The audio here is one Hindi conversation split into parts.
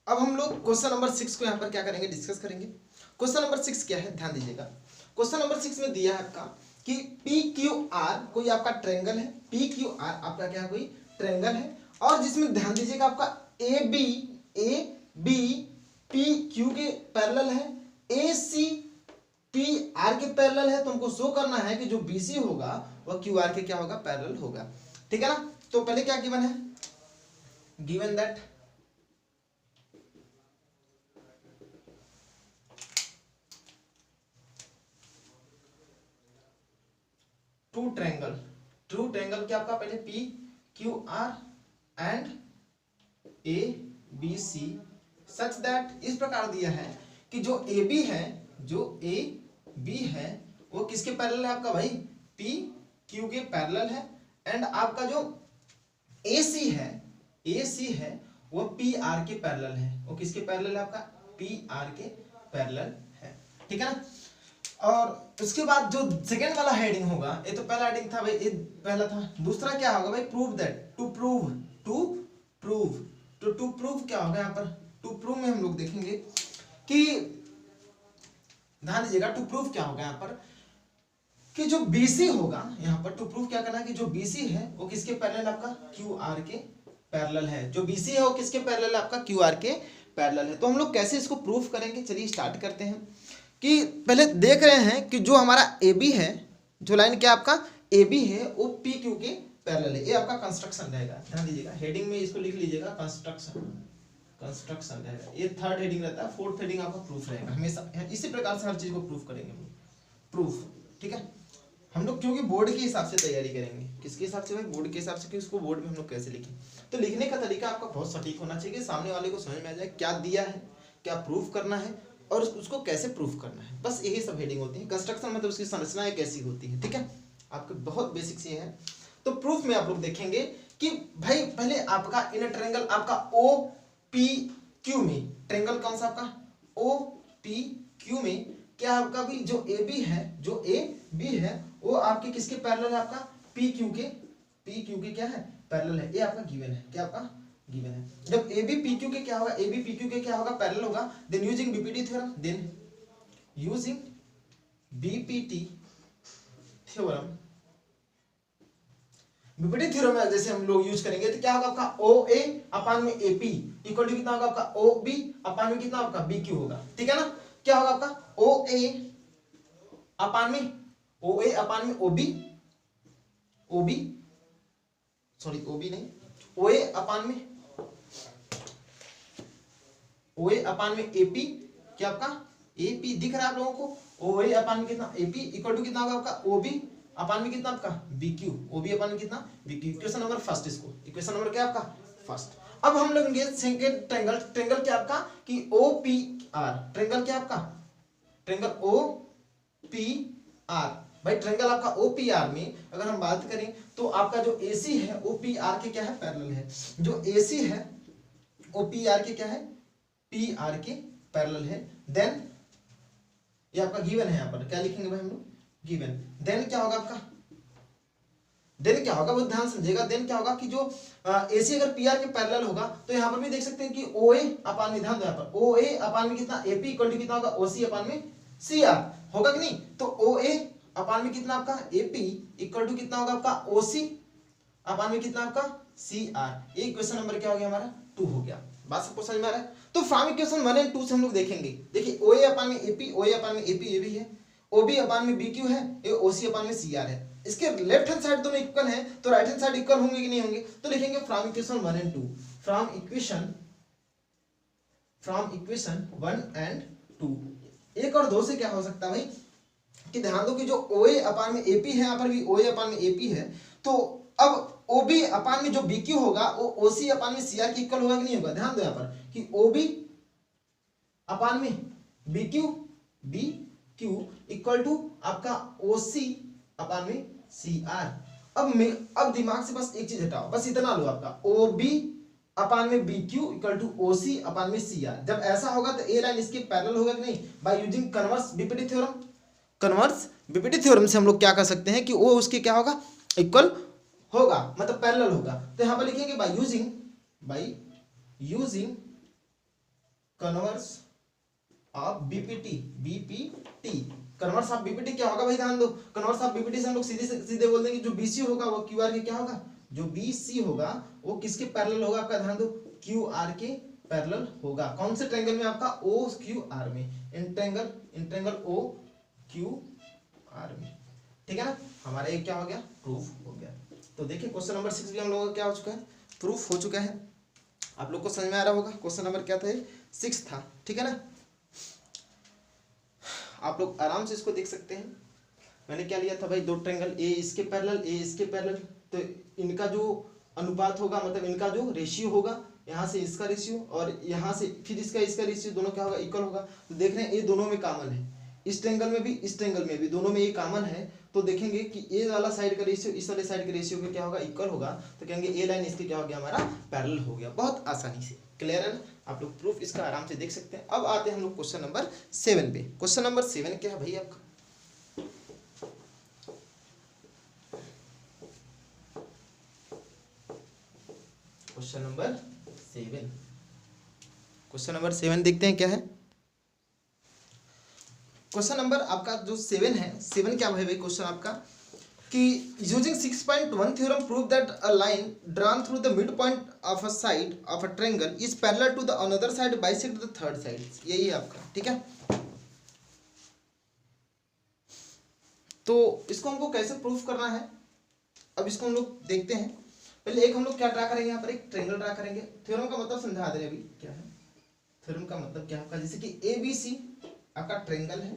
अब हम लोग क्वेश्चन नंबर 6 को यहाँ पर क्या करेंगे, डिस्कस करेंगे। क्वेश्चन नंबर 6 क्या है, ध्यान दीजिएगा। क्वेश्चन नंबर 6 में दिया है आपका कि पी क्यू आर कोई आपका ट्रायंगल है, पी क्यू आर आपका क्या कोई ट्रायंगल है, और जिसमें ध्यान दीजिएगा आपका ए बी पी क्यू के पैरेलल है, ए सी पी आर के पैरेलल है। तो हमको शो करना है कि जो बी सी होगा वह क्यू आर के क्या होगा, पैरेलल होगा। ठीक है ना। तो पहले क्या गिवन है, गिवन दैट ट्रू ट्रायंगल क्या आपका, पहले P Q R and A B C such that, इस प्रकार दिया है कि जो ए बी है, जो ए बी है वो किसके पैरेलल है आपका भाई, पी क्यू के पैरेलल है। एंड आपका जो ए सी है वो पी आर के पैरेलल है। वो किसके पैरेलल है आपका, पी आर के पैरेलल है। ठीक है ना। और उसके बाद जो सेकेंड वाला हेडिंग होगा, ये तो पहला हेडिंग था भाई, ये पहला था। दूसरा क्या होगा भाई, प्रूव दैट, टू प्रूव क्या होगा यहाँ पर, टू प्रूव में हम लोग देखेंगे कि ध्यान दीजिएगा, टू प्रूव क्या होगा यहाँ पर कि जो बीसी होगा, यहाँ पर टू प्रूव क्या करना है कि जो बीसी है वो किसके पैरेलल, आपका क्यू आर के पैरेलल है। जो बीसी है वो किसके पैरेलल है, आपका क्यू आर के पैरेलल है। तो हम लोग कैसे इसको प्रूफ करेंगे, चलिए स्टार्ट करते हैं। कि पहले देख रहे हैं कि जो हमारा ए बी है, जो लाइन क्या आपका ए बी है वो पी क्यू के पैरेलल है। ये आपका कंस्ट्रक्शन रहेगा, ध्यान दीजिएगा, हेडिंग में इसको लिख लीजिएगा, कंस्ट्रक्शन रहेगा। ये थर्ड हेडिंग रहता है, फोर्थ हेडिंग आपका प्रूफ रहेगा हमेशा। इसी प्रकार से हर चीज को प्रूफ करेंगे हम, प्रूफ। ठीक है, हम लोग क्योंकि बोर्ड के हिसाब से तैयारी करेंगे। किसके हिसाब से भाई, बोर्ड के हिसाब से, कि उसको बोर्ड में हम लोग कैसे लिखें। तो लिखने का तरीका आपका बहुत सटीक होना चाहिए, सामने वाले को समझ में आ जाए क्या दिया है, क्या प्रूफ करना है और उसको कैसे प्रूफ करना है। बस यही सब हेडिंग होती है। कंस्ट्रक्शन मतलब उसकी संरचना कैसी होती है। ठीक है, आपके बहुत बेसिक से है। तो प्रूफ में आप लोग देखेंगे कि भाई पहले आपका इन ट्रायंगल आपका ओ पी क्यू में, ट्रायंगल कौन सा आपका ओ पी क्यू में क्या आपका भी जो ए बी है, जो ए बी है वो आपके किसके पैरेलल है, आपका पी क्यू के क्या है, पैरेलल है। ये आपका गिवन है, क्या आपका गिवन है। जब ए बी पी क्यू के क्या होगा, ए बी पी क्यू के क्या होगा, पैरेलल होगा। Then using BPT theorem, BPT theorem में जैसे हम लोग यूज करेंगे तो क्या होगा आपका ओ ए अपान में ए पी इक्वल टू कितना होगा आपका ओ बी अपान में कितना आपका बी क्यू होगा। ठीक है ना। क्या होगा आपका ओ ए अपान में O B sorry O B नहीं, ओ ए अपान में ए पी, क्या आपका ए पी दिख रहा है आप लोगों को, ओ ए अपान में कितना ए पी इक्वल टू कितना होगा आपका ओ बी अपान में कितना आपका B Q, O B upon में कितना B Q. Equation number first, इसको इक्वेशन नंबर क्या आपका फर्स्ट। अब हम लेंगे सेकंड ट्रायंगल क्या आपका कि ओ पी आर, ट्रायंगल क्या आपका ट्रायंगल ओ पी आर। भाई ट्रायंगल आपका ओ पी आर में अगर हम बात करें तो आपका जो ए सी है ओ पी आर के क्या है, पैरेलल है। जो ए सी है ओ पी आर के क्या है, पी आर के पैरेलल है। देन ये आपका गिवन है, यहाँ पर क्या लिखेंगे भाई हम लोग, गिवन। देन क्या होगा आपका, देन क्या होगा, बहुत ध्यान समझिएगा। देन क्या होगा कि जो AC अगर PR के पैरेलल होगा तो यहाँ पर भी देख सकते हैं कि OA अपान में, ध्यान दो यहाँ पर OA अपान में कितना AP इक्वल टू कितना होगा OC अपान में CR होगा कि नहीं। तो OA अपान में कितना आपका AP इक्वल टू कितना होगा आपका OC अपान में कितना आपका CR। ये क्वेश्चन नंबर क्या हो गया हमारा 2 हो गया। बात सबको समझ में आ रहा है। तो फ्रॉम इक्वेशन 1 और 2 से हम लोग देखेंगे, देखिए OA अपान में AP, OA अपान में AP ये भी है, OB अपान में BQ है, ये OC अपान में CR है। इसके लेफ्ट हैंड साइड दोनों इक्वल हैं तो राइट हैंड साइड इक्वल होंगे कि नहीं होंगे। तो लिखेंगे फ्रॉम इक्वेशन 1 और 2, फ्रॉम इक्वेशन 1 एंड 2। 1 और 2 से क्या हो सकता है भाई कि ध्यान दो कि जो OA अपान में AP है, यहाँ पर भी OA अपान में AP है, तो अब OB अपान में जो BQ होगा वो OC अपान में CR के इक्वल होगा कि नहीं होगा। ध्यान दो यहाँ पर कि OB अपान में BQ इक्वल टू आपका OC अपान में CR। अब दिमाग से बस एक चीज हटाओ, बस इतना लो, आपका OB अपान में BQ इक्वल टू OC अपान में CR। जब ऐसा होगा तो ए लाइन इसके पैरेलल होगा कि नहीं, by using converse BPT theorem. Converse BPT theorem से हम लोग क्या कर सकते हैं कि वो उसके क्या होगा, इक्वल होगा, मतलब पैरेलल होगा। तो यहां पर लिखेंगे by using converse of BPT, BPT converse of BPT क्या होगा भाई, ध्यान दो, कन्वर्स ऑफ बीपीटी से हम लोग सीधे बोल देंगे जो बीसी होगा वो क्यूआर के क्या होगा, जो बीसी होगा वो किसके पैरेलल होगा आपका, ध्यान दो, क्यूआर के पैरेलल होगा। कौन से ट्रायंगल में आपका, ओ क्यू आर में, इंट्रेंगल ओ क्यू आर में, ठीक है ना। हमारा एक क्या हो गया, प्रूफ हो गया। तो देखिए क्वेश्चन नंबर 6 भी हम लोगों का क्या हो चुका है, प्रूफ हो चुका है। आप लोग को समझ में आ रहा होगा क्वेश्चन नंबर क्या था, 6 था, ठीक है ना। आप लोग आराम से इसको देख सकते हैं। मैंने क्या लिया था भाई, दो ट्रायंगल, ए इसके पैरेलल, ए इसके पैरेलल, तो इनका जो अनुपात होगा, मतलब इनका जो रेशियो होगा, यहाँ से इसका रेशियो और यहाँ से फिर इसका रेशियो, दोनों क्या होगा, इक्वल होगा। तो देख रहे हैं ये दोनों में कॉमन है, इस ट्रायंगल में भी इस ट्रायंगल में भी दोनों में ये कॉमन है। तो देखेंगे कि ए वाला साइड का रेशियो इस वाले साइड के रेशियो के क्या होगा, इक्वल होगा। तो कहेंगे ए लाइन इसके क्या हो गया, हमारा पैरेलल हो गया, बहुत आसानी से। क्लियर है ना, आप लोग प्रूफ इसका आराम से देख सकते हैं। अब आते हैं हम लोग क्वेश्चन नंबर 7 पे। क्वेश्चन नंबर 7 क्या है भाई आपका, क्वेश्चन नंबर 7, क्वेश्चन नंबर 7 देखते हैं क्या है। क्वेश्चन नंबर आपका जो 7 है, 7 क्या है भाई क्वेश्चन आपका, कि using 6.1 theorem prove that a line drawn through the mid point of a side of a triangle is parallel to the another side bisect the third side. यही है आपका, ठीक है। तो इसको हमको कैसे प्रूफ करना है, अब इसको हम लोग देखते हैं। पहले एक हम लोग क्या ड्रा करेंगे, यहाँ पर एक ट्रायंगल ड्रा करेंगे। थ्योरम का मतलब समझा दे रहे अभी क्या है। थ्योरम का मतलब क्या होगा, जैसे कि ABC आपका ट्रायंगल है।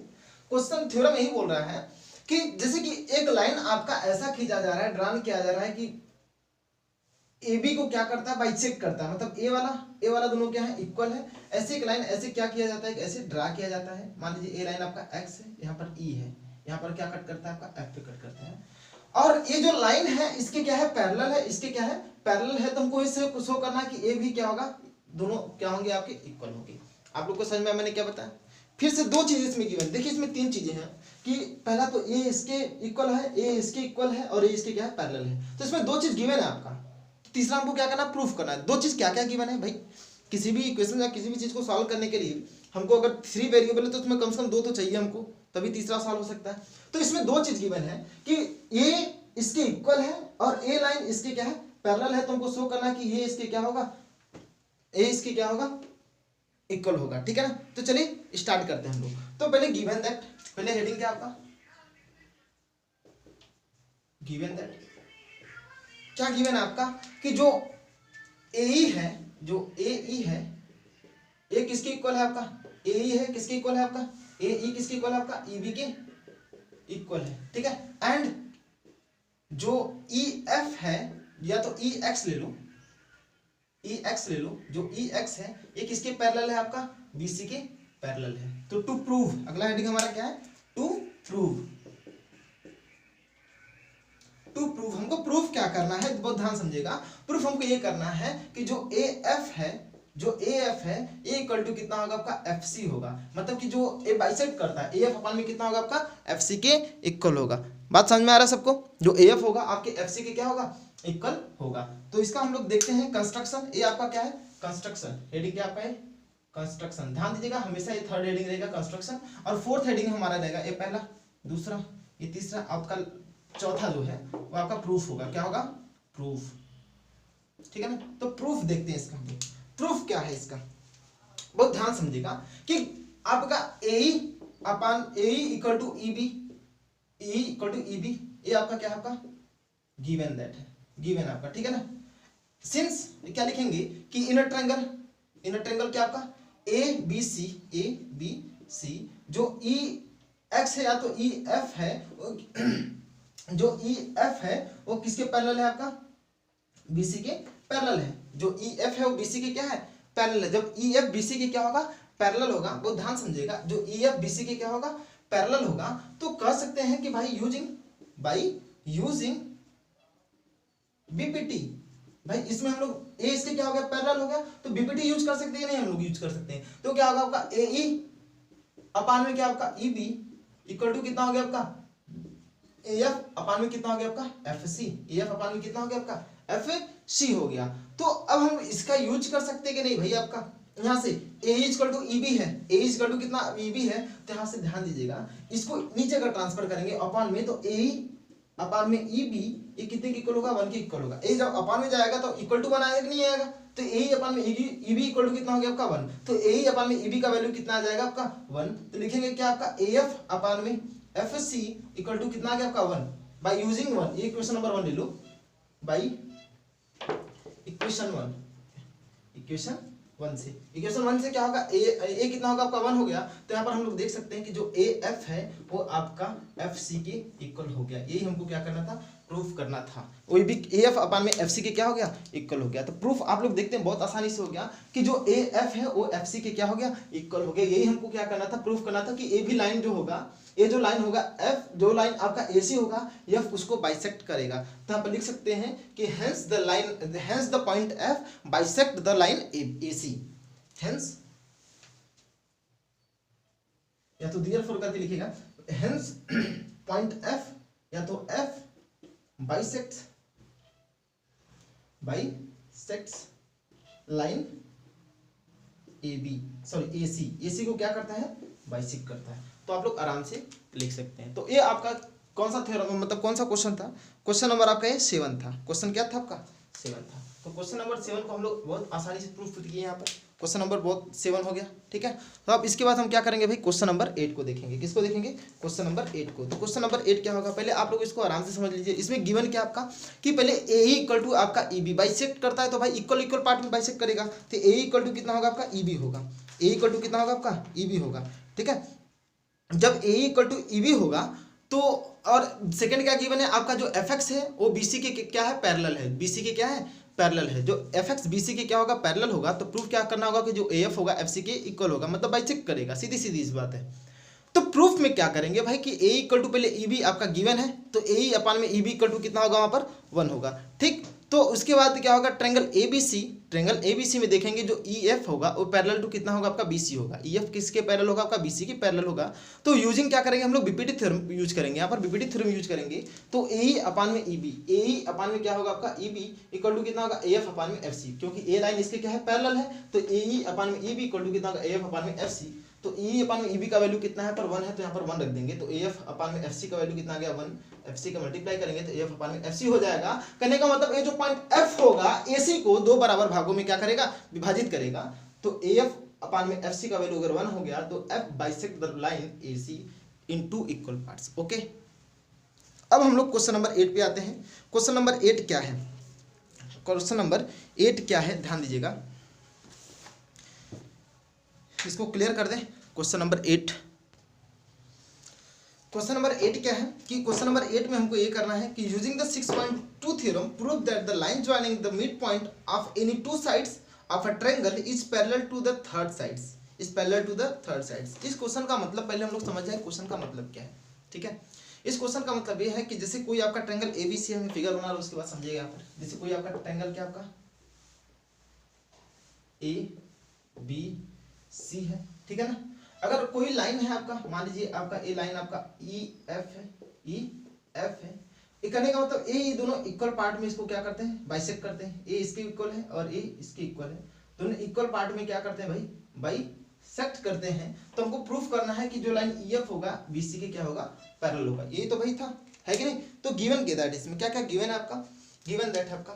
क्वेश्चन थ्योरम यही बोल रहा है कि जैसे कि एक लाइन आपका ऐसा खींचा जा रहा है, ड्रॉन किया जा रहा है कि AB को क्या करता है, बाइसेक्ट करता है, मतलब ए वाला दोनों क्या है, इक्वल है। ऐसे एक लाइन ऐसे क्या किया जाता है, ऐसे ड्रा किया जाता है। मान लीजिए ए लाइन आपका X है, यहाँ पर E है, यहाँ पर क्या कट करता है आपका F पे कट करता है। और ये जो लाइन है इसके क्या है, पैरेलल है, इसके क्या है, पैरेलल है। तो हमको इससे शो करना है कि ए भी क्या होगा, दोनों क्या होंगे आपके, इक्वल होंगे। आप लोग को समझ में मैंने क्या बताया। फिर से दो चीजें इसमें गिवन, देखिए इसमें तीन चीजें हैं कि पहला तो ए इसके इक्वल है, ए इसके इक्वल है और ए इसके क्या है, पैरेलल है। तो इसमें दो चीज गिवन है आपका। तीसरा हमको क्या करना, प्रूफ करना है। दो चीज क्या क्या गिवन है भाई, किसी भी इक्वेशन या किसी भी चीज को सॉल्व करने के लिए हमको अगर 3 वेरिएबल है तो उसमें कम से कम 2 तो चाहिए हमको, तभी तीसरा सॉल्व हो सकता है। तो इसमें दो चीज गिवन है कि ए इसके इक्वल है और ए लाइन इसके क्या है, पैरेलल है। तो हमको शो करना है कि ये इसके क्या होगा, ए इसके क्या होगा, इक्वल होगा, ठीक है ना। तो चलिए स्टार्ट करते हैं हम लोग। तो पहले गिवन दैट, पहले हेडिंग क्या आपका, गिवन दैट क्या गिवन है आपका, कि जो ए है, जो ए है, ए किसके इक्वल है आपका, ए है किसके इक्वल है आपका, ए किसके इक्वल है आपका, ई बी के इक्वल है, ठीक है। एंड जो ई एफ है, या तो ई एक्स ले लो, ई एक्स ले लो, जो ई एक्स है ये किसके पैरेलल है आपका, बीसी के पैरेलल है। तो टू प्रूव, अगला हेडिंग हमारा क्या है, टू प्रूव। टू प्रूव हमको प्रूफ क्या करना है, बहुत ध्यान समझिएगा। प्रूफ हमको ये करना है कि जो ए एफ है, जो ए एफ है, ए इक्वल टू कितना होगा आपका, एफ सी होगा। मतलब कि जो ए बाइसेक्ट करता है, ए एफ अपान में कितना होगा आपका, एफ सी के इक्वल होगा। बात समझ में आ रहा है सबको, जो ए एफ होगा आपके एफ सी के क्या होगा, इक्वल होगा। तो इसका हम लोग देखते हैं कंस्ट्रक्शन। ये आपका क्या है, कंस्ट्रक्शन। हेडिंग क्या आपका है, कंस्ट्रक्शन। ध्यान दीजिएगा, हमेशा ये थर्ड हेडिंग रहेगा कंस्ट्रक्शन, और फोर्थ हेडिंग हमारा रहेगा ये पहला, दूसरा, ये तीसरा, आपका चौथा जो है वो आपका प्रूफ होगा। क्या होगा, प्रूफ, ठीक है ना। तो प्रूफ देखते हैं इसका हम लोग। प्रूफ क्या है इसका, बहुत ध्यान समझिएगा कि आपका A upon A equal to E B, A equal to E B, ये आपका क्या है, आपका गिवन दैट है, गिवन आपका, ठीक है ना। सिंस क्या लिखेंगे कि इनर ट्रायंगल क्या आपका, ए बी सी, जो ई एक्स है या तो ई एफ है, जो ई एफ है वो किसके पैरेलल है आपका, बीसी के पैरेलल है। जो ई एफ है वो बीसी के क्या है, पैरेलल है। जब ई एफ बीसी के क्या होगा, पैरेलल होगा। बहुत ध्यान समझिएगा, जो ई एफ बीसी के क्या होगा, पैरेलल होगा। तो कह सकते हैं कि भाई यूजिंग बीपीटी, भाई इसमें हम लोग ए इसके क्या हो गया, पैरेलल हो गया, तो बीपीटी यूज कर सकते हैं नहीं, हम लोग यूज कर सकते हैं। तो क्या होगा आपका, ए ई अपान में क्या आपका, ई बी इक्वल टू कितना हो गया आपका, ए एफ अपान में कितना हो गया आपका, एफ सी, ए एफ अपान में कितना हो गया आपका, एफ सी हो गया। तो अब हम इसका यूज कर सकते हैं कि नहीं भाई, आपका यहाँ से ए इक्वल टू ईबी है, ए इक्वल टू कितना ईबी है, तो यहाँ से ध्यान दीजिएगा इसको नीचे अगर ट्रांसफर करेंगे अपान में, तो ए अपान में ईबी ये कितने के इक्वल होगा, 1 के इक्वल होगा। ए जब अपान में जाएगा तो इक्वल टू 1 आएगा कि नहीं आएगा, तो ए अपान में ईबी इक्वल टू कितना हो गया आपका 1, तो ए अपान में ईबी का वैल्यू कितना आ जाएगा आपका 1, तो लिखेंगे क्या आपका एफ अपान में एफ सी इक्वल टू कितना आ गया आपका 1 बाय यूजिंग 1, ये इक्वेशन नंबर 1 ले लो, बाई इक्वेशन 1 से, इक्वेशन 1 से क्या होगा ए कितना होगा आपका 1 हो गया, तो यहाँ पर हम लोग देख सकते हैं कि जो ए एफ है वो आपका एफ सी के इक्वल हो गया। यही हमको क्या करना था, प्रूफ करना था। वही भी ए एफ अपान में एफ सी के क्या हो गया, इक्वल हो गया। तो प्रूफ आप लोग देखते हैं बहुत आसानी से हो गया कि जो ए एफ है वो एफ सी के क्या हो गया, इक्वल हो गया। यही हमको क्या करना था, प्रूफ करना था कि ए भी लाइन जो होगा, ये जो लाइन होगा एफ, जो लाइन आपका ए सी होगा एफ उसको बाइसेक्ट करेगा। तो यहाँ पर लिख सकते हैं कि hence the point F bisect the line A C, hence या तो देयरफॉर करके लिखेगा, हेंस पॉइंट एफ या तो F bisects line A B, sorry A C को क्या करता है, बाइसेक्ट करता है। तो आप लोग आराम से लिख सकते हैं। तो ये आपका कौन सा थ्योरम, मतलब कौन सा क्वेश्चन था, क्वेश्चन नंबर आपका ये 7 था। क्वेश्चन क्या था आपका 7 था। तो क्वेश्चन नंबर 7 को हम लोग बहुत आसानी से प्रूफ किए यहाँ पर, क्वेश्चन नंबर बहुत 7 हो गया, ठीक है। तो अब इसके बाद हम क्या करेंगे भाई, क्वेश्चन नंबर 8 को देखेंगे। किसको देखेंगे, क्वेश्चन नंबर 8 को। तो क्वेश्चन नंबर 8 क्या होगा, पहले आप लोग इसको आराम से समझ लीजिए। इसमें गिवन क्या आपका कि पहले ए इक्वल टू आपका ई बी बाइसेक्ट करता है, तो भाई इक्वल इक्वल पार्ट में बाइसेक्ट करेगा, तो ए इक्वल टू कितना होगा आपका ई बी होगा, ए इक्वल टू कितना होगा आपका ई बी होगा, ठीक है। जब ए इक्वल टू ई बी होगा तो, और सेकंड क्या गिवन है आपका, जो एफ एक्स है वो बी सी के क्या है, पैरेलल है, बी सी के क्या है, पैरेलल है। जो एफ एक्स बी सी के क्या होगा, पैरेलल होगा, तो प्रूफ क्या करना होगा कि जो ए एफ होगा एफ सी के इक्वल होगा, मतलब बाइसेक्ट करेगा, सीधी सीधी इस बात है। तो प्रूफ में क्या करेंगे भाई कि ए इक्वल टू पहले ई बी आपका गिवन है, तो ए अपान में ई बी इक्वल टू कितना होगा, वहां पर 1 होगा, ठीक। तो उसके बाद क्या होगा, ट्रायंगल एबीसी में देखेंगे जो ई एफ होगा वो पैरेलल टू कितना होगा आपका बीसी होगा, ई एफ किसके पैरेलल होगा आपका बीसी के पैरेलल होगा। तो यूजिंग क्या करेंगे हम लोग, बीपीटी थ्योरम यूज करेंगे, यहाँ पर बीपीटी थ्योरम यूज करेंगे। तो ए अपान में ई बी, ए अपान में क्या होगा आपका ई बी इक्वल टू कितना होगा ए एफ अपान में एफ सी, क्योंकि ए लाइन इसके क्या है, पैरेलल है, तो ए अपान में ई बी इक्वल टू कितना होगा ए एफ अपान में एफ सी। तो ई अपान में ई बी का वैल्यू कितना है पर 1 है, तो यहाँ पर 1 रख देंगे। तो ए एफ अपान में एफ सी का वैल्यू कितना आ गया 1, एफ सी का मल्टीप्लाई करेंगे तो ए एफ अपान में एफ सी हो जाएगा। कहने का मतलब ये जो पॉइंट एफ होगा ए सी को 2 बराबर भागों में क्या करेगा, विभाजित करेगा। तो ए एफ अपान में एफ सी का वैल्यू अगर 1 हो गया तो F bisect the line A C in 2 equal parts, okay. अब हम लोग क्वेश्चन नंबर 8 पे आते हैं। क्वेश्चन नंबर 8 क्या है, क्वेश्चन नंबर 8 क्या है, ध्यान दीजिएगा, इसको क्लियर कर दें। क्वेश्चन नंबर 8, क्वेश्चन नंबर 8 क्या है कि क्वेश्चन नंबर 8 में हमको ये करना है कि using the 6.2 theorem prove that the line joining the mid point of any 2 sides of a triangle is parallel to the third sides, is parallel to the third sides. इस क्वेश्चन का मतलब पहले हम लोग समझ जाए क्वेश्चन का मतलब क्या है, ठीक है। इस क्वेश्चन का मतलब ये है कि जैसे कोई आपका ट्रायंगल एबीसी, हमें फिगर बना लो उसके बाद समझिएगा यहाँ पर। जैसे कोई आपका ट्रायंगल क्या आपका ए बी सी है, ठीक है ना। अगर कोई लाइन है आपका, मान लीजिए आपका ए लाइन आपका ई एफ है, ई एफ है, ये करने का मतलब ए दोनों इक्वल पार्ट में इसको क्या करते हैं, बाइसेक्ट करते हैं। ए इसके इक्वल है और ए इसके इक्वल है, दोनों इक्वल पार्ट में क्या करते हैं भाई, बाइसेक्ट करते हैं। तो हमको प्रूफ करना है कि जो लाइन ई एफ होगा बीसी के क्या होगा, पैरेलल होगा। यही तो भाई था, है कि नहीं। तो गिवन के दैट, इसमें क्या क्या गिवन है आपका, गिवन दैट है आपका,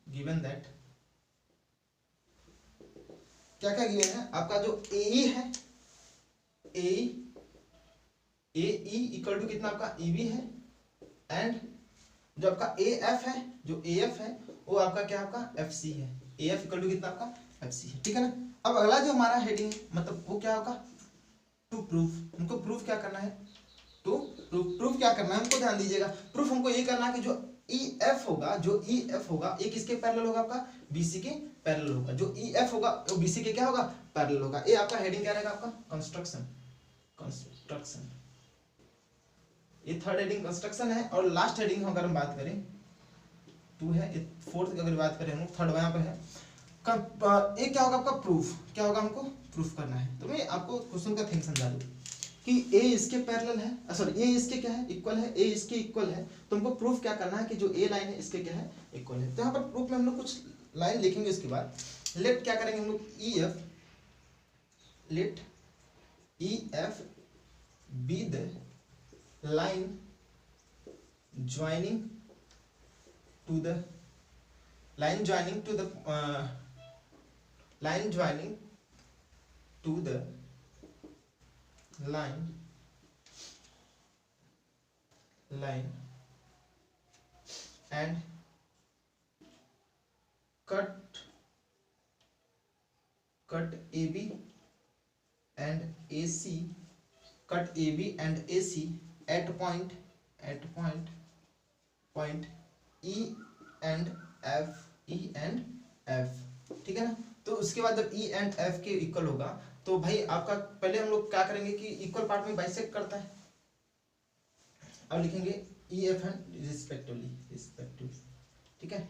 गिवन दैट क्या क्या गिवन है आपका, जो ए है, ए ई इक्वल टू कितना आपका ई बी है, एंड जो आपका ए एफ है, जो ए एफ है वो आपका क्या आपका एफ सी है, ए एफ इक्वल टू कितना आपका एफ सी है, ठीक है ना। अब अगला जो हमारा हेडिंग मतलब वो क्या होगा, टू प्रूफ। हमको प्रूफ क्या करना है, टू प्रूफ क्या करना है हमको, ध्यान दीजिएगा। प्रूफ हमको ये करना है कि जो ई एफ होगा, जो ई एफ होगा एक किसके पैरेलल होगा आपका, बीसी के पैरेलल होगा। जो ई एफ होगा वो बीसी के क्या होगा, पैरेलल होगा। ये आपका हेडिंग क्या रहेगा आपका, कंस्ट्रक्शन, कंस्ट्रक्शन। ये थर्ड हेडिंग कंस्ट्रक्शन है। और लास्ट हेडिंग अगर हम बात करें 2 है, ये फोर्थ अगर बात करें हम थर्ड यहाँ पे है, ये क्या होगा आपका प्रूफ, क्या होगा हमको प्रूफ करना है। तो मैं आपको क्वेश्चन का थिंग समझा दूं कि ए इसके पैरेलल है, सॉरी ए इसके क्या है, इक्वल है, ए इसके इक्वल है। तो हमको प्रूफ क्या करना है कि जो ए लाइन है इसके क्या है, इक्वल है। तो यहाँ पर प्रूफ में हम लोग कुछ लाइन लिखेंगे उसके बाद लेट क्या करेंगे हम लोग, E F, let E F be the line joining to the line joining to the line joining to the line and cut AB and AC, cut AB and AC at point E and F, E and F, ठीक है ना। तो उसके बाद जब E and F के इक्वल होगा तो भाई आपका पहले हम लोग क्या करेंगे कि इक्वल पार्ट में बाइसेक्ट करता है, अब लिखेंगे E F and रिस्पेक्टिवली, ठीक है।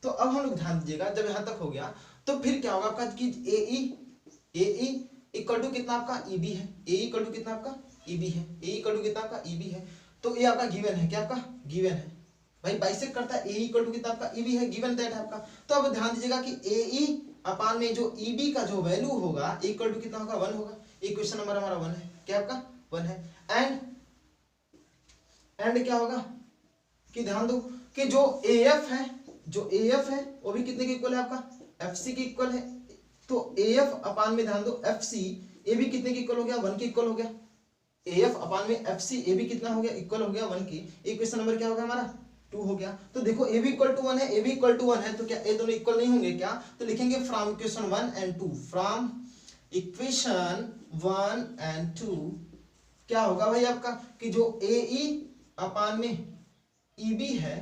तो अब हम लोग ध्यान दीजिएगा, जब यहां तक हो गया तो फिर क्या होगा आपका कि AE इक्वल टू कितना आपका EB है, AE इक्वल टू कितना आपका EB है, AE इक्वल टू कितना आपका EB है, तो ये आपका गिवन है, क्या आपका गिवन है भाई, बाइसेक्ट करता है, AE इक्वल टू कितना आपका EB है, गिवन दैट है आपका। तो अब ध्यान दीजिएगा कि AE अपान में जो EB का जो वैल्यू होगा इक्वल टू कितना होगा, 1 होगा। इक्वेशन नंबर हमारा 1 है, क्या आपका 1 है। एंड क्या होगा कि ध्यान दो कि जो AF है वो भी कितने के इक्वल है आपका, FC के इक्वल है। तो AF अपान में ध्यान दो FC ये भी कितने के इक्वल हो गया, 1 के इक्वल हो गया। AF अपान में FC ये भी कितना हो गया, इक्वल हो गया 1 के। इक्वेशन नंबर क्या होगा हमारा 2 हो गया। तो देखो ए भी इक्वल टू 1 है, ए भी इक्वल टू 1 है, तो क्या ये दोनों इक्वल नहीं होंगे क्या, तो लिखेंगे from equation 1 and 2, from equation 1 and 2 क्या होगा भाई आपका कि जो AE अपान में EB है,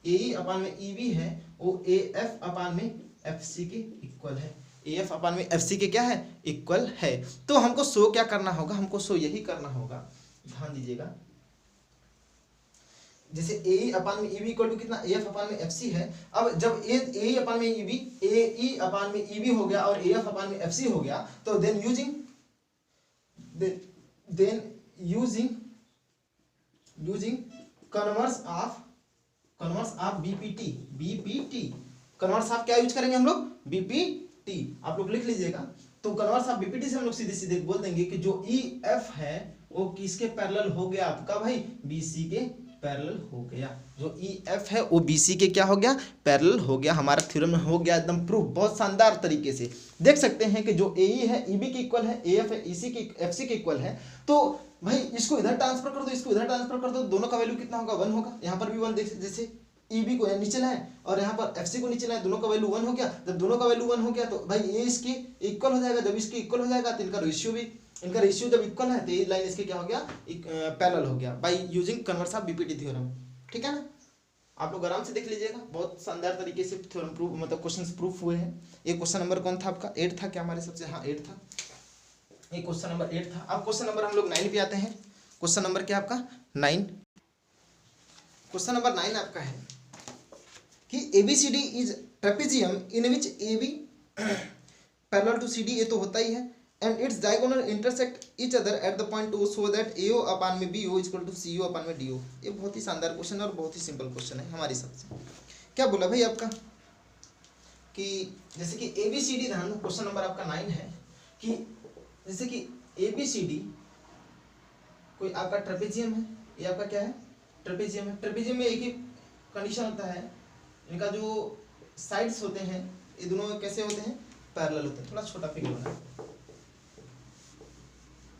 AE अपान में EB है वो AF अपान में FC के इक्वल है, AF अपान में FC के क्या है, इक्वल है। तो हमको शो क्या करना होगा, हमको शो यही करना होगा, ध्यान दीजिएगा। जैसे AE अपान में EB इक्वल टू कितना, AF अपान में FC है। अब जब AE अपान में EB, AE अपान में EB हो गया और AF अपान में FC हो गया, तो then using converse of BPT, converse of क्या यूज करेंगे हम लोग, BPT, आप लोग लिख लीजिएगा। तो कन्वर्स ऑफ BPT से हम लोग सीधे सीधे बोल देंगे कि जो EF है वो किसके पैरेलल हो गया आपका भाई, BC के पैरेलल हो गया। जो EF है वो BC के क्या हो गया, पैरेलल हो गया। हमारा थ्योरम हो गया एकदम प्रूफ, बहुत शानदार तरीके से देख सकते हैं कि जो AE है EB के इक्वल है, AF है EC के FC के इक्वल है। तो भाई इसको इधर ट्रांसफर कर दो, इसको इधर ट्रांसफर कर दो, दोनों का वैल्यू कितना होगा, 1 होगा। यहाँ पर भी 1 देख, जैसे EB को नीचे लाए और यहाँ पर FC को नीचे लाए, दोनों का वैल्यू 1 हो गया। जब दोनों का वैल्यू 1 हो गया तो भाई ये इसके इक्वल हो जाएगा। जब इसके इक्वल हो जाएगा तो इनका रेशियो जब इक्वल है तो ये लाइन इसके क्या हो गया, पैरेलल हो गया by using converse of BPT theorem, ठीक है ना। आप लोग आराम से देख लीजिएगा, बहुत शानदार तरीके से थ्योरम प्रूफ, मतलब क्वेश्चंस प्रूफ हुए हैं। ये क्वेश्चन नंबर कौन था आपका, 8 था क्या हमारे सबसे, हाँ 8 था, ये क्वेश्चन नंबर 8 था। अब क्वेश्चन नंबर हम लोग 9 पे आते हैं। क्वेश्चन नंबर क्या आपका 9, क्वेश्चन नंबर 9 आपका है कि ABCD is trapezium in which AB parallel to CD, ये तो होता ही है, and its diagonal intersect each other at the point O so that AO upon में BO is equal to CO upon में DO। ये बहुत ही शानदार क्वेश्चन है और बहुत ही सिंपल क्वेश्चन है हमारे हिसाब से। क्या बोला भाई आपका कि जैसे कि ABCD, ध्यान, क्वेश्चन नंबर आपका 9 है कि जैसे कि ABCD कोई आपका ट्रेपेजियम है, ये आपका क्या है, ट्रेपेजियम है। ट्रेपेजियम में एक ही कंडीशन होता है, इनका जो साइड्स होते हैं ये दोनों कैसे होते हैं, पैरेलल होते हैं। थोड़ा छोटा फिगर बना,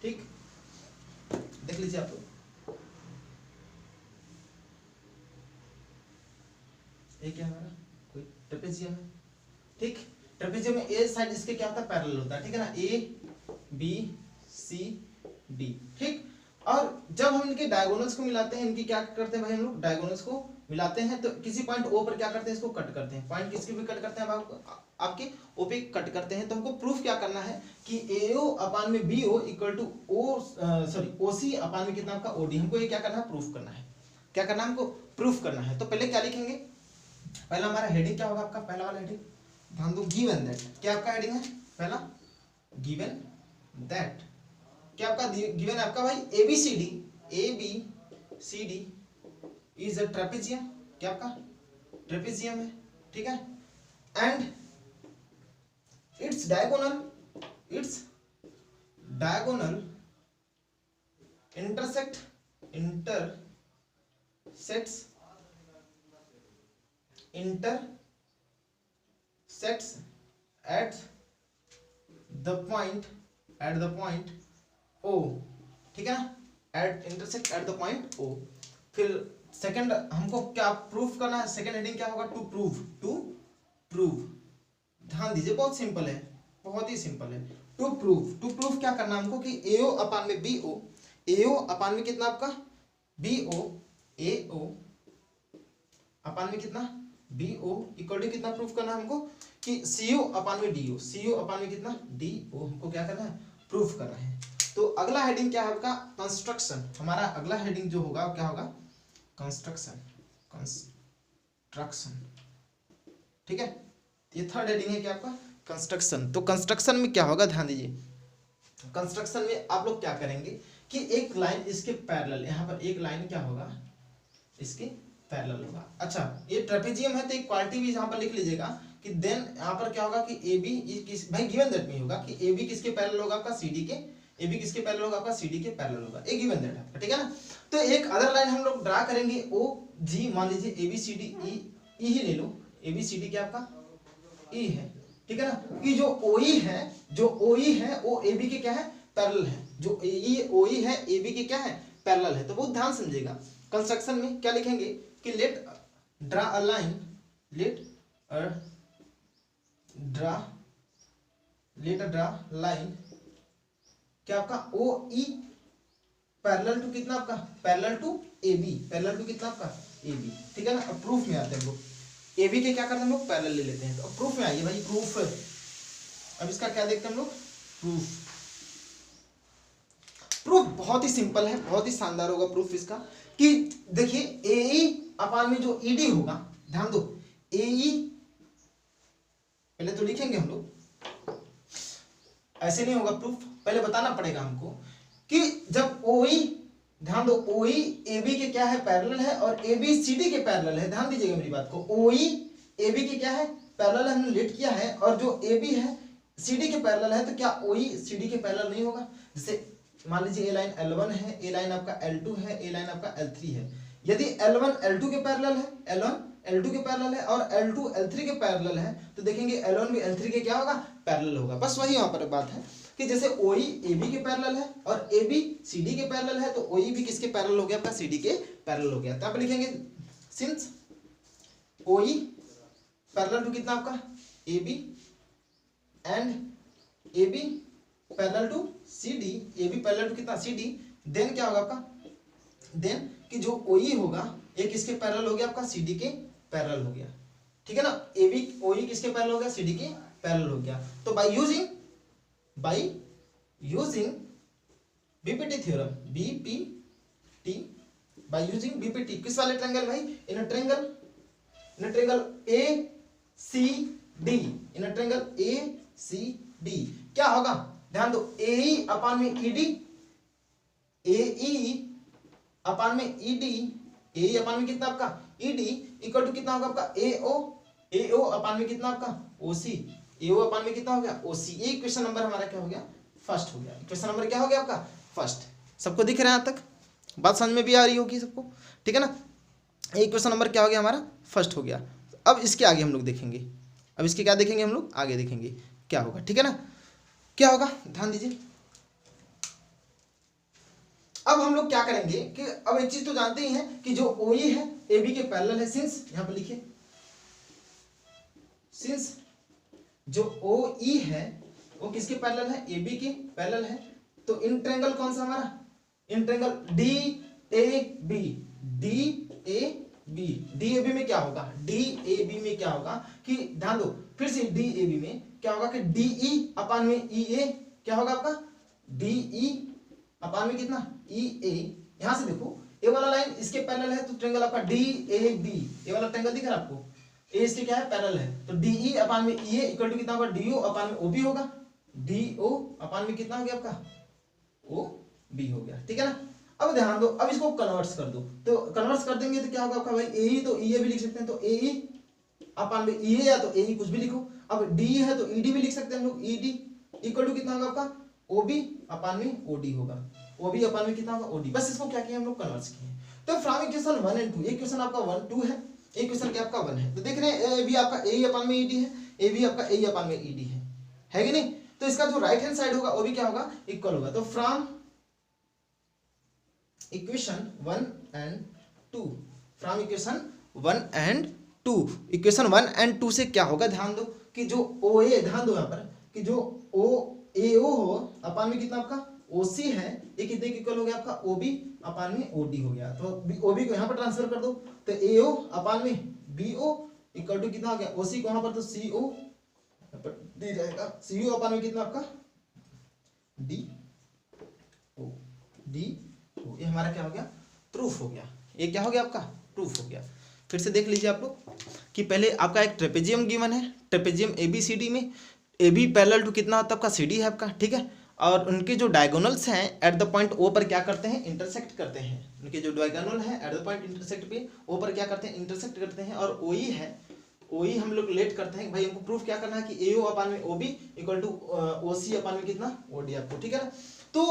ठीक, देख लीजिए आप लोग। ये क्या हमारा कोई ट्रेपेजियम है, ठीक। ट्रेपेजियम में ए साइड इसके क्या होता है, पैरेलल होता है, ठीक है ना, ABCD, ठीक। और जब हम इनके डायगोनल्स को मिलाते हैं, इनकी क्या करते हैं भाई, हम लोग डायगोनल्स को मिलाते हैं तो किसी पॉइंट O पर क्या करते हैं, इसको कट करते हैं। पॉइंट किसके भी कट करते हैं, आपके O पे कट करते हैं। तो हमको प्रूफ क्या करना है कि AO अपान में BO इक्वल टू OC अपान में कितना आपका OD। हमको ये क्या करना है, प्रूफ करना है। क्या करना है हमको, प्रूफ करना है। तो पहले क्या लिखेंगे, पहला हमारा हेडिंग क्या होगा आपका, पहला वाला हेडिंग ध्यान दो, गिवन दैट। क्या आपका हेडिंग है पहला, गिवन दैट। क्या आपका गिवन है आपका भाई ABCD इज अ ट्रेपेजियम, क्या आपका ट्रेपेजियम है, ठीक है। And its diagonal intersects at the point O, ठीक है ना, intersect at the point O। फिर सेकंड हमको क्या प्रूफ करना है, सेकंड हेडिंग क्या होगा, टू प्रूव। ध्यान दीजिए, बहुत सिंपल है, बहुत ही सिंपल है। टू प्रूफ क्या करना हमको कि AO अपान में BO, AO अपान में कितना आपका BO, AO अपान में कितना BO इक्वल टू कितना प्रूफ करना है हमको कि CO अपान में DO, CO अपान में कितना DO हमको क्या करना है, प्रूफ करना है। तो अगला हेडिंग क्या है आपका, कंस्ट्रक्शन। हमारा अगला हेडिंग जो होगा क्या होगा, कंस्ट्रक्शन, ठीक है। ये थर्ड हेडिंग है क्या आपका, कंस्ट्रक्शन। तो कंस्ट्रक्शन में क्या होगा, ध्यान दीजिए, कंस्ट्रक्शन में आप लोग क्या करेंगे कि एक लाइन इसके पैरेलल, यहाँ पर एक लाइन क्या होगा, इसके पैरेलल होगा। अच्छा, ये ट्रेपेजियम है तो एक क्वालिटी भी यहाँ पर लिख लीजिएगा कि देन यहाँ पर क्या होगा कि AB भाई गिवन दैट में होगा कि AB किसके पैरेलल होगा आपका CD के, AB किसके पैरेलल होगा आपका CD के पैरेलल होगा, एक गिवन दैट आपका, ठीक है ना। तो एक अदर लाइन हम लोग ड्रा करेंगे OG, मान लीजिए ABCD E ही ले लो, ABCD क्या आपका E है, ठीक है ना, कि जो OE है वो AB के क्या है, पैरेलल है, जो OE है AB के क्या है, पैरेलल है। तो बहुत ध्यान समझिएगा, कंस्ट्रक्शन में क्या लिखेंगे कि लेट ड्रा अ लाइन क्या आपका OE पैरेलल टू कितना आपका, parallel to AB, parallel to कितना आपका AB, ठीक है ना। अब प्रूफ में आते हैं हम लोग, AB के क्या करते हैं हम लोग, पैरेलल ले लेते हैं। तो अब प्रूफ में आइए भाई, प्रूफ। अब इसका क्या देखते हैं हम लोग, प्रूफ बहुत ही सिंपल है, बहुत ही शानदार होगा प्रूफ इसका कि देखिए AE अपान में जो ED होगा, ध्यान दो, AE पहले तो लिखेंगे हम लोग, ऐसे नहीं होगा प्रूफ, पहले बताना पड़ेगा हमको कि जब OE, ध्यान दो, OE AB के क्या है, पैरेलल है, और AB CD के पैरेलल है। ध्यान दीजिएगा मेरी बात को, OE AB के क्या है, पैरेलल है, हमने लेट किया है, और जो AB है CD के पैरेलल है, तो क्या OE CD के पैरेलल नहीं होगा। जैसे मान लीजिए A लाइन L1 है, A लाइन आपका L2 है, A लाइन आपका L3 है। यदि L1 L2 के पैरेलल है, L1 L2 के पैरेलल है, और L2 L3 के पैरेलल है, तो देखेंगे L1 भी L3 के क्या होगा, पैरेलल होगा। बस वही यहाँ पर बात है कि जैसे OE AB के पैरेलल है और AB CD के पैरेलल है, तो OE भी किसके पैरेलल हो गया, आपका CD के पैरेलल हो गया। तो आप लिखेंगे सिंस OE पैरेलल टू कितना आपका AB and AB parallel to CD, AB parallel to कितना CD, देन क्या होगा आपका, देन कि जो OE होगा एक किसके पैरेलल हो गया, आपका CD के पैरेलल हो गया, ठीक है ना। AB OE किसके पैरेलल हो गया, CD के पैरेलल हो गया। तो by using BPT theorem, by using BPT किस वाले ट्रायंगल भाई, in a triangle ACD, in a triangle ACD क्या होगा, ध्यान दो, AE अपान में ED, AE अपान में ED, AE अपान में कितना आपका ED इक्वल टू कितना होगा आपका AO अपान में कितना आपका OC, AO अपान में कितना हो गया OC। ये क्वेश्चन नंबर हमारा क्या हो गया, फर्स्ट हो गया। क्वेश्चन नंबर क्या हो गया आपका, फर्स्ट। सबको दिख रहा है, यहाँ तक बात समझ में भी आ रही होगी सबको, ठीक है ना। एक क्वेश्चन नंबर क्या हो गया हमारा, फर्स्ट हो गया। अब इसके आगे हम लोग देखेंगे, अब इसके क्या देखेंगे हम लोग, आगे देखेंगे क्या होगा, ठीक है ना। क्या होगा, ध्यान दीजिए। अब हम लोग क्या करेंगे कि अब एक चीज तो जानते ही हैं कि जो OE है AB के पैरेलल है, सिंस यहां पर लिखिए, सिंस जो OE है वो किसके पैरेलल है, AB के पैरेलल है। तो इन ट्रायंगल कौन सा हमारा, इन ट्रायंगल DAB में क्या होगा, DAB में क्या होगा कि ध्यान दो, फिर से DAB में क्या होगा कि DE अपान में EA क्या होगा आपका, DE अपान में कितना EA। यहां से देखो ये वाला लाइन इसके पैरेलल है, तो ट्रायंगल आपका DAB, ये वाला ट्रायंगल दिख रहा है आपको, ए इसके क्या है, पैरेलल है। तो DE अपान में EA इक्वल टू कितना होगा, DO अपान में OB होगा, DO अपान में कितना हो गया आपका OB हो गया, ठीक है ना। अब ध्यान दो, अब इसको कन्वर्ट्स कर दो, तो कन्वर्ट्स कर देंगे तो क्या होगा आपका भाई AE, तो EA भी लिख सकते हैं, तो AE अपान में ई है या तो ए कुछ भी लिखो। अब डी है तो ईडी भी लिख सकते हैं हम लोग, ईडी इक्वल टू कितना होगा आपका ओबी अपान में ओडी होगा, ओबी अपान में कितना होगा ओडी। बस इसको क्या किया हम लोग कन्वर्ट किए। तो फ्रॉम इक्वेशन 1 एंड 2, एक क्वेश्चन आपका 1 2 है, एक क्वेश्चन क्या आपका 1 है। तो देख रहे हैं ए भी आपका ए अपान में ईडी है, ए भी आपका ए अपान में ईडी है कि नहीं। तो इसका जो राइट हैंड साइड होगा वो भी क्या होगा इक्वल होगा। तो from equation 1 and 2, from equation 1 and 2, equation 1 and 2 से क्या होगा ध्यान दो कि जो ओ ए, ध्यान दो यहाँ पर कि जो ओ ए ओ हो अपान में कितना आपका ओसी है, ये कितने इक्वल हो गया आपका ओबी अपान में ओडी हो गया। तो ओबी को यहाँ पर ट्रांसफर कर दो, तो ए ओ अपान में बी ओ इक्वल टू कितना हो गया ओसी को यहाँ पर तो सी ओ दी जाएगा, सी ओ अपान में कितना आपका डी ओ, डी ओ। ये हमारा क्या हो गया प्रूफ हो गया। ये क्या हो गया आपका प्रूफ हो गया। फिर से देख लीजिए आप लोग कि पहले आपका एक ट्रेपेजियम गिवन है, ट्रेपेजियम एबीसीडी में ए बी पैरेलल टू कितना होता है आपका सी डी है आपका, ठीक है। और उनके जो डायगोनल्स हैं एट द पॉइंट ओ पर क्या करते हैं इंटरसेक्ट करते हैं, उनके जो डायगोनल है एट द पॉइंट इंटरसेक्ट पे ओ पर क्या करते हैं इंटरसेक्ट करते हैं। और ओ ई है, ओ ई हम लोग लेट करते हैं भाई, हमको प्रूफ क्या करना है कि ए ओ अपान में O B equal to O C upon में कितना ओ डी आपको, ठीक है ना। तो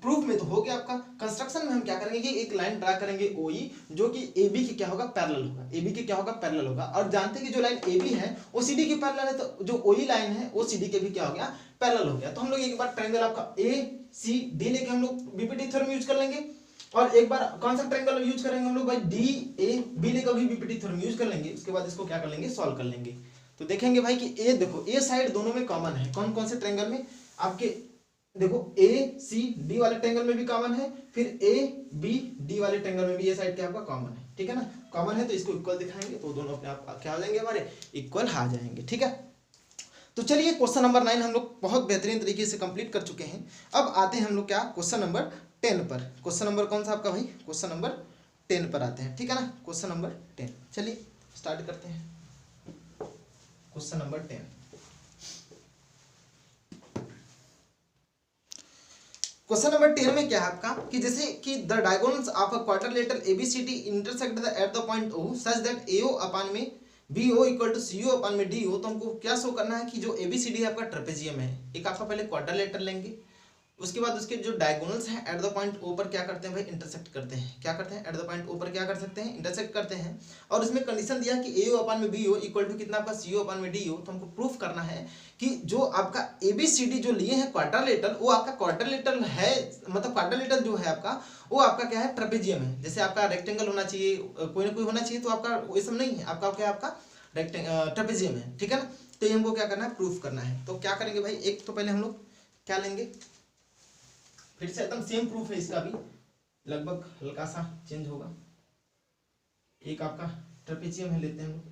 प्रूफ में तो हो गया आपका। कंस्ट्रक्शन में हम क्या करेंगे कि एक लाइन ड्रा करेंगे OE जो कि AB के क्या होगा पैरेलल होगा, AB के क्या होगा पैरेलल होगा। और जानते हैं कि जो लाइन AB है वो CD के पैरेलल है, तो जो OE लाइन है वो CD के भी क्या हो गया पैरेलल हो गया। तो हम लोग एक बार ट्रायंगल आपका ACD लेके हम लोग बीपीटी थ्योरम यूज कर लेंगे, और एक बार कौन सा ट्रायंगल यूज करेंगे हम लोग भाई DAB लेकर भी बीपीटी थ्योरम यूज कर लेंगे। उसके बाद इसको क्या कर लेंगे सॉल्व कर लेंगे। तो देखेंगे भाई कि ए देखो ए साइड दोनों में कॉमन है, कौन कौन से ट्रायंगल में आपके देखो ए सी डी वाले ट्रायंगल में भी कॉमन है, फिर ए बी डी वाले ट्रायंगल में भी ये साइड क्या आपका कॉमन है, ठीक है ना। कॉमन है तो इसको इक्वल दिखाएंगे तो दोनों अपने आप क्या हो जाएंगे हमारे इक्वल आ जाएंगे, ठीक है। तो चलिए क्वेश्चन नंबर 9 हम लोग बहुत बेहतरीन तरीके से कंप्लीट कर चुके हैं। अब आते हैं हम लोग क्या क्वेश्चन नंबर 10 पर। क्वेश्चन नंबर कौन सा आपका भाई क्वेश्चन नंबर 10 पर आते हैं, ठीक है ना। क्वेश्चन नंबर 10 चलिए स्टार्ट करते हैं। क्वेश्चन नंबर 10, क्वेश्चन नंबर 10 में क्या है आपका कि जैसे कि the diagonals of a quadrilateral ABCD intersect the at the point O such that AO upon में BO equal to CO upon में DO। तो हमको क्या शो करना है कि जो ABCD है आपका ट्रेपेजियम है। एक आपका पहले क्वाड्रिलेटरल लेंगे, उसके बाद उसके जो डायगोनल्स हैं एट द पॉइंट O पर क्या करते हैं भाई इंटरसेक्ट करते हैं, क्या करते हैं एट द पॉइंट O पर क्या कर सकते हैं इंटरसेक्ट करते हैं। और उसमें कंडीशन दिया कि AO अपान में BO इक्वल टू कितना आपका CO अपान में DO। तो हमको प्रूफ करना है कि जो आपका ABCD जो लिए हैं क्वाड्रिलेटरल वो आपका क्वाड्रिलेटरल है, मतलब क्वाड्रिलेटरल जो है आपका वो आपका क्या है ट्रेपेजियम है। जैसे आपका रेक्टेंगल होना चाहिए, कोई ना कोई होना चाहिए, तो आपका वो सब नहीं है, आपका क्या आपका ट्रेपेजियम है, ठीक है ना। तो ये हमको क्या करना है प्रूफ करना है। तो क्या करेंगे भाई, एक तो पहले हम लोग क्या लेंगे, फिर से एकदम सेम प्रूफ है इसका भी, लगभग हल्का सा चेंज होगा। एक आपका ट्रेपेजियम है लेते हैं हम लोग,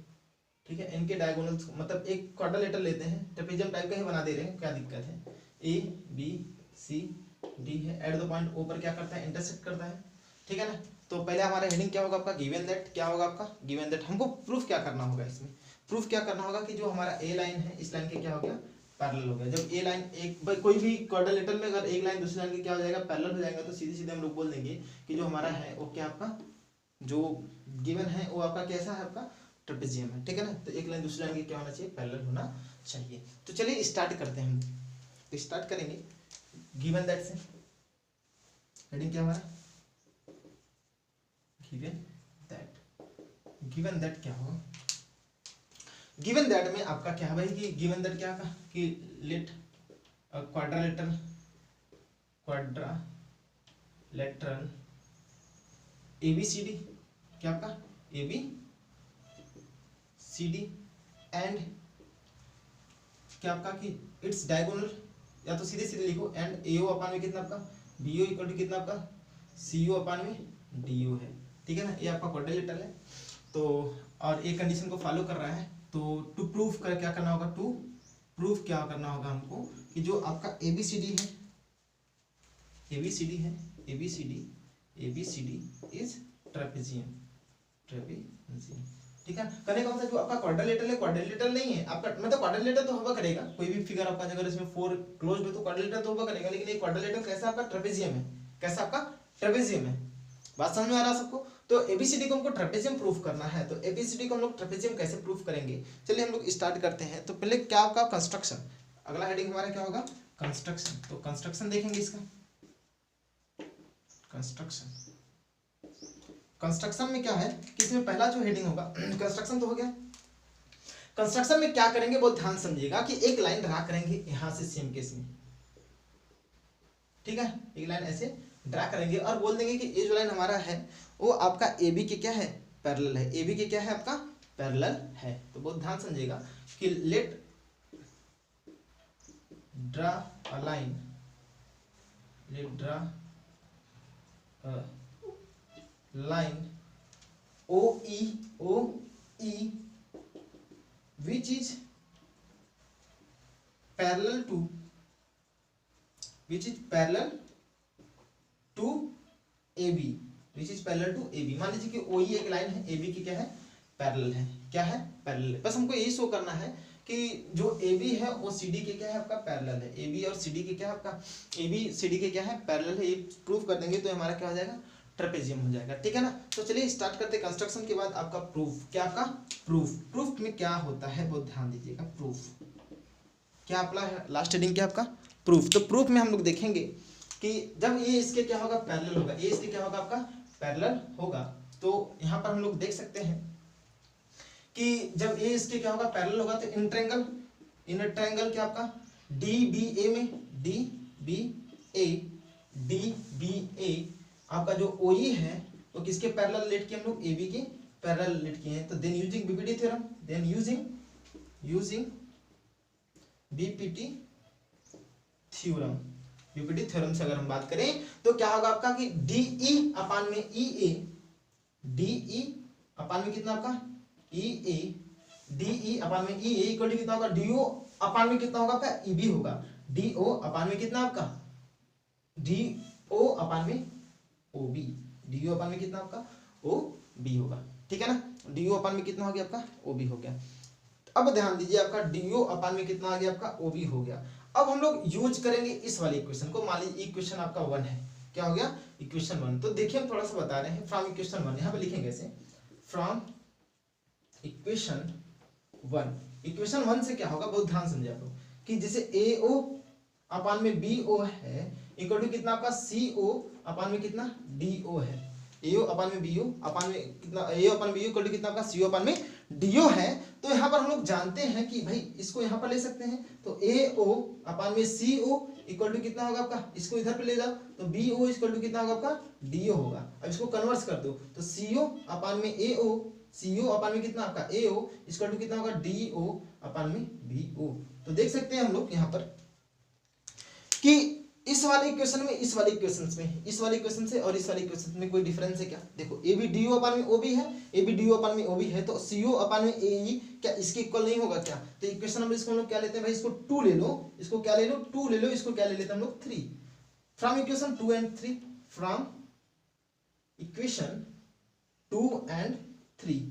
ठीक है। इनके डायगोनल्स मतलब एक क्वाड्रिलेटरल लेते हैं, ट्रेपेजियम टाइप का ही बना दे रहे हैं, क्या दिक्कत है। ABCD है, एट द पॉइंट O पर क्या करता है इंटरसेक्ट करता है, ठीक है ना। तो पहले हमारा हेडिंग क्या होगा आपका गिवन दैट, क्या होगा आपका गिवन दैट। हमको प्रूफ क्या करना होगा इसमें, प्रूफ क्या करना होगा कि जो हमारा ए लाइन है इस लाइन के क्या हो गया पैरेलल हो गया। जब ए लाइन एक भाई कोई भी क्वाड्रिलेटरल में अगर एक लाइन दूसरी लाइन के क्या हो जाएगा पैरेलल हो जाएगा, तो सीधे सीधे हम लोग बोल देंगे कि जो हमारा है वो क्या आपका जो गिवन है वो आपका कैसा है आपका ट्रेपेजियम है, ठीक है ना। तो एक लाइन दूसरी लाइन के क्या होना चाहिए पैरेलल होना चाहिए। तो चलिए स्टार्ट करते हैं हम। तो स्टार्ट करेंगे गिवन दैट से। हेडिंग क्या हमारा गिवन दैट। गिवन दैट क्या होगा, गिवन दैट में आपका क्या है भाई कि गिवन दैट क्या का कि लेट क्वाड्रिलेटरल ABCD क्या आपका ABCD एंड क्या आपका कि इट्स डायगोनल, या तो सीधे सीधे लिखो एंड AO अपान में कितना आपका BO इक्वल टू कितना आपका CO अपान में DO है, ठीक है ना। ये आपका क्वाड्रिलेटरल है। तो और एक कंडीशन को फॉलो कर रहा है, तो टू प्रूफ कर क्या करना होगा, टू प्रूफ क्या करना होगा हमको कि जो आपका ABCD इज ट्रेपेजियम, ठीक है। करने का मतलब जो आपका क्वाड्रिलेटरल है क्वाड्रिलेटरल नहीं है आपका, मतलब क्वाड्रिलेटरल तो होगा करेगा, कोई भी फिगर आपका अगर इसमें 4 क्लोज्ड हो तो क्वाड्रिलेटरल तो होगा करेगा, लेकिन ये क्वाड्रिलेटरल कैसा आपका ट्रेपेजियम है, कैसा आपका ट्रेपेजियम है। बात समझ में आ रहा है सबको। तो एबीसीडी को हमको ट्रेपेजियम प्रूफ करना है, तो एबीसीडी को हम लोग ट्रेपेजियम कैसे प्रूफ करेंगे, चलिए हम लोग स्टार्ट करते हैं। तो पहले क्या होगा, कंस्ट्रक्शन, अगला हेडिंग हमारा क्या होगा, कंस्ट्रक्शन। तो कंस्ट्रक्शन देखेंगे इसका, कंस्ट्रक्शन, कंस्ट्रक्शन में क्या है कि इसमें पहला जो हेडिंग होगा, कंस्ट्रक्शन तो हो गया। कंस्ट्रक्शन में क्या करेंगे बहुत ध्यान समझिएगा कि एक लाइन ड्रा करेंगे यहां से सेम केस में, ठीक है, एक लाइन ऐसे ड्रा करेंगे और बोल देंगे कि ये जो लाइन हमारा है वो आपका ए बी के क्या है, पैरेलल है, ए बी के क्या है आपका पैरेलल है। तो बहुत ध्यान समझिएगा कि let draw a line, let draw a line O E which is parallel to AB, which is parallel to AB। मान लीजिए कि OE एक लाइन है, AB की क्या है पैरेलल है, क्या है पैरेलल है। बस हमको यही शो करना है कि जो AB है वो CD के क्या है आपका पैरेलल है, AB और CD के क्या है आपका, AB CD के क्या है पैरेलल है, ये प्रूफ कर देंगे तो हमारा क्या हो जाएगा ट्रेपेजियम हो जाएगा, ठीक है ना। तो चलिए स्टार्ट करते हैं। कंस्ट्रक्शन के बाद आपका प्रूफ, क्या आपका प्रूफ, प्रूफ में क्या होता है बहुत ध्यान दीजिएगा। प्रूफ क्या आपका लास्ट हेडिंग क्या आपका प्रूफ। तो प्रूफ में हम लोग देखेंगे कि जब ये इसके क्या होगा पैरेलल होगा, ये इसके क्या होगा आपका पैरेलल होगा, तो यहाँ पर हम लोग देख सकते हैं कि जब ये इसके क्या होगा पैरेलल होगा तो इन ट्रायंगल क्या आपका DBA में DBA आपका जो OE है वो किसके पैरेलल लेट किए हम लोग, AB के पैरेलल लेट किए हैं। तो then using BPT theorem, then using BPT theorem से अगर हम बात करें तो क्या होगा आपका कि DE अपान में EA, DE अपान में कितना आपका EA, DE अपान में EA इक्वल टू कितना होगा DO अपान में कितना होगा आपका EB होगा, DO अपान में कितना आपका DO अपान में OB, DO अपान में कितना आपका OB होगा, ठीक है ना। DO अपान में कितना हो गया आपका OB हो गया। अब ध्यान दीजिए आपका DO अपान में कितना आ गया आपका OB हो गया। अब हम लोग यूज करेंगे इस वाले इक्वेशन को, मान लीजिए इक्वेशन आपका 1 है, क्या हो गया इक्वेशन 1। तो देखिए हम थोड़ा सा बता रहे हैं फ्रॉम इक्वेशन 1, यहाँ पे लिखेंगे ऐसे फ्रॉम इक्वेशन 1। इक्वेशन 1 से क्या होगा बहुत ध्यान समझे आप लोग कि जैसे AO अपान में BO है इक्वल टू कितना आपका CO अपान में कितना DO है, AO अपान में BO अपान में कितना AO अपान में BO इक्वल टू कितना आपका CO अपान में DO है। तो यहाँ पर हम लोग जानते हैं कि भाई इसको यहाँ पर ले सकते हैं, तो AO अपान में CO इक्वल टू कितना होगा आपका, इसको इधर पे ले जाओ तो BO इक्वल टू कितना होगा आपका DO होगा। अब इसको कन्वर्स कर दो तो CO अपान में AO, CO अपान में कितना आपका AO इक्वल टू कितना होगा DO अपान में BO। तो देख सकते हैं हम लोग यहाँ पर कि इस वाले इक्वेशन में इस वाले इक्वेशन में इस वाले इक्वेशन से और इस वाले इक्वेशन में कोई डिफरेंस है क्या, देखो AB DO अपान में OB है, AB DO अपान में OB है, तो CO अपान में AE क्या इसके इक्वल नहीं होगा क्या। तो इक्वेशन नंबर इसको हम लोग क्या लेते हैं भाई, इसको 2 ले लो, इसको क्या ले लो 2 ले लो, इसको क्या ले लेते हैं हम लोग 3। From equation 2 and 3, from equation 2 and 3,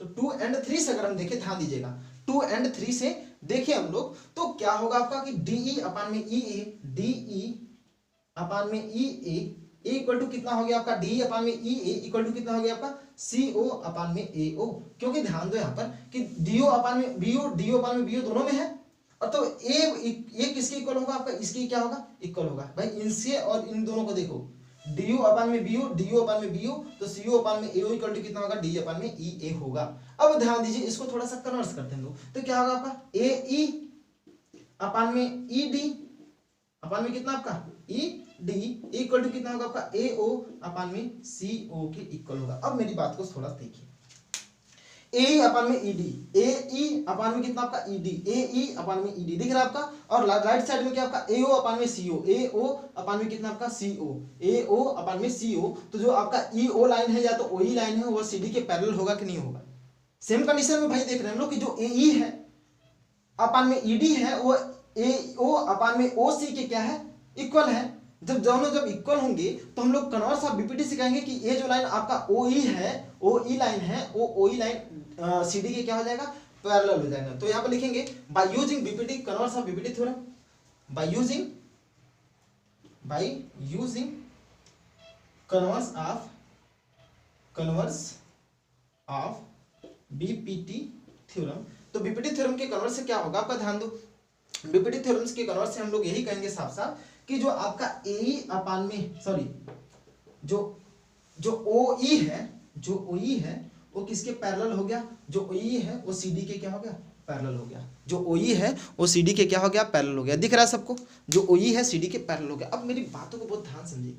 तो 2 एंड 3 से अगर हम देखें ध्यान दीजिएगा 2 एंड 3 से देखिए हम लोग तो क्या होगा आपका कि DE अपान में EA, DE अपान में EA इक्वल टू कितना हो गया आपका DE अपान में EA इक्वल टू कितना हो गया आपका CO अपान में AO। क्योंकि ध्यान दो यहाँ पर कि DO अपान में BO, DO अपान में BO दोनों में है, और तो ये किसके इक्वल होगा आपका, इसके क्या होगा इक्वल होगा भाई इनसे, और इन दोनों को देखो DO अपान में BO, DO अपान में BO, तो CO अपान में AO इक्वल टू कितना होगा DE अपान में EA होगा। अब ध्यान दीजिए इसको थोड़ा सा कन्वर्स करते हैं लोग, तो क्या होगा आपका AE अपान में ED अपान में कितना आपका ED इक्वल टू कितना होगा आपका AO अपान में CO के इक्वल होगा। अब मेरी बात को थोड़ा देखिए, AE अपान में ED, AE अपान में कितना आपका ED, AE अपान में ED दिख रहा है आपका, और राइट साइड में क्या आपका AO अपान में CO, AO अपान में कितना आपका CO, AO अपान में CO। तो जो आपका EO लाइन है या तो OE लाइन है वो CD के पैरेलल होगा कि नहीं होगा। सेम कंडीशन में भाई देख रहे हैं हम लोग कि जो AE है अपान में ED है वो AO अपान में OC के क्या है इक्वल है। जब दोनों जब इक्वल होंगे तो हम लोग कन्वर्स ऑफ बीपीटी से कहेंगे कि ये जो लाइन आपका OE है, OE लाइन है, वो OE लाइन CD के क्या हो जाएगा पैरेलल हो जाएगा। तो यहाँ पर लिखेंगे by using BPT converse of BPT theorem, by using converse converse of BPT theorem. तो बीपीटी थ्योरम के कन्वर्स से क्या होगा आपका ध्यान दो, बीपीटी थ्योरम्स के कन्वर्स से हम लोग यही कहेंगे साफ साफ कि जो आपका ए अपान में सॉरी जो OE है, जो OE है वो किसके पैरेलल हो गया, जो OE है वो CD के क्या हो गया, पैरेलल हो गया। जो OE है वो CD के क्या हो गया, पैरेलल हो गया। दिख रहा है सबको, जो OE है CD के पैरेलल हो गया। अब मेरी बातों को बहुत ध्यान समझिए,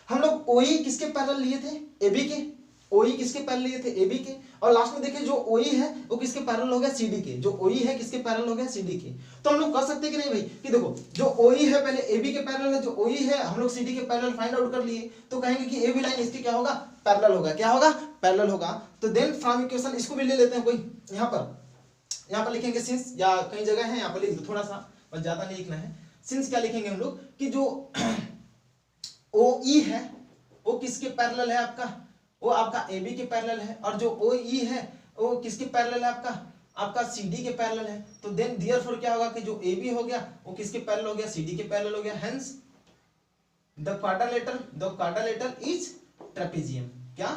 हम लोग OE किसके पैरेलल लिए थे, AB के। OE किसके पैरेलल लिए थे, AB के। और लास्ट में देखिए जो OE है वो किसके पैरेलल हो गया, CD के। जो OE है किसके पैरेलल हो गया, CD के। तो हम लोग कर सकते कि नहीं भाई कि देखो जो OE है पहले AB के पैरेलल है, जो OE है हम लोग CD के पैरेलल फाइंड आउट कर लिए, तो कहेंगे कि AB लाइन इसके क्या होगा, पैरेलल होगा। क्या होगा, पैरेलल होगा। तो देन फ्रॉम इक्वेशन इसको भी ले लेते हैं कोई, यहाँ पर लिखेंगे सिंस, या कई जगह है यहाँ पर लिख दो थोड़ा सा, बस ज्यादा नहीं लिखना है। सिंस क्या लिखेंगे हम लोग कि जो OE है वो किसके पैरेलल है आपका, वो आपका AB के पैरेलल है। और जो OE है वो किसके पैरेलल है आपका CD के पैरेलल है। तो देन देयरफॉर क्या होगा कि जो AB हो गया वो किसके पैरेलल हो गया, CD के पैरेलल हो गया। Hence the quadrilateral is trapezium. क्या,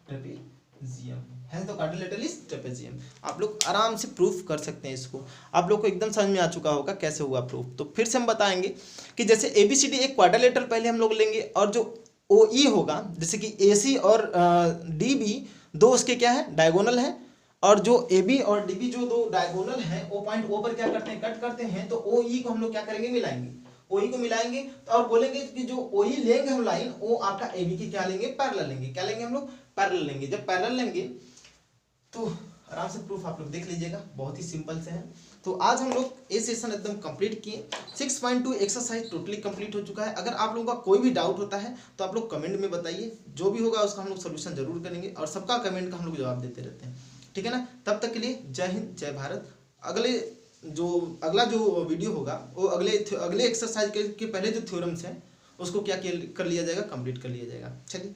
trapezium. Hence the quadrilateral is trapezium. आप लोग आराम से प्रूफ कर सकते हैं इसको, आप लोग को एकदम समझ में आ चुका होगा कैसे हुआ प्रूफ। तो फिर से हम बताएंगे कि जैसे ABCD एक क्वाड्रिलेटरल पहले हम लोग लेंगे, और जो OE होगा जैसे कि AC और DB दो उसके क्या है, डायगोनल है। और जो AB और DB जो दो डायगोनल है वो पॉइंट O पर क्या करते हैं, कट करते हैं। तो OE को हम लोग क्या करेंगे, मिलाएंगे। OE को मिलाएंगे और बोलेंगे कि जो OE लेंगे हम लाइन वो आपका AB की क्या लेंगे, पैरेलल लेंगे। क्या लेंगे हम लोग, पैरेलल लेंगे। जब पैरेलल लेंगे तो आराम से प्रूफ आप लोग देख लीजिएगा, बहुत ही सिंपल से है। तो आज हम लोग ये सेशन एकदम कंप्लीट किए। 6.2 एक्सरसाइज टोटली कंप्लीट हो चुका है। अगर आप लोगों का कोई भी डाउट होता है तो आप लोग कमेंट में बताइए, जो भी होगा उसका हम लोग सोल्यूशन जरूर करेंगे, और सबका कमेंट का हम लोग जवाब देते रहते हैं, ठीक है ना। तब तक के लिए जय हिंद, जय भारत। अगला जो वीडियो होगा वो अगले एक्सरसाइज के पहले जो थ्योरम्स हैं उसको क्या कर लिया जाएगा, कंप्लीट कर लिया जाएगा। चलिए।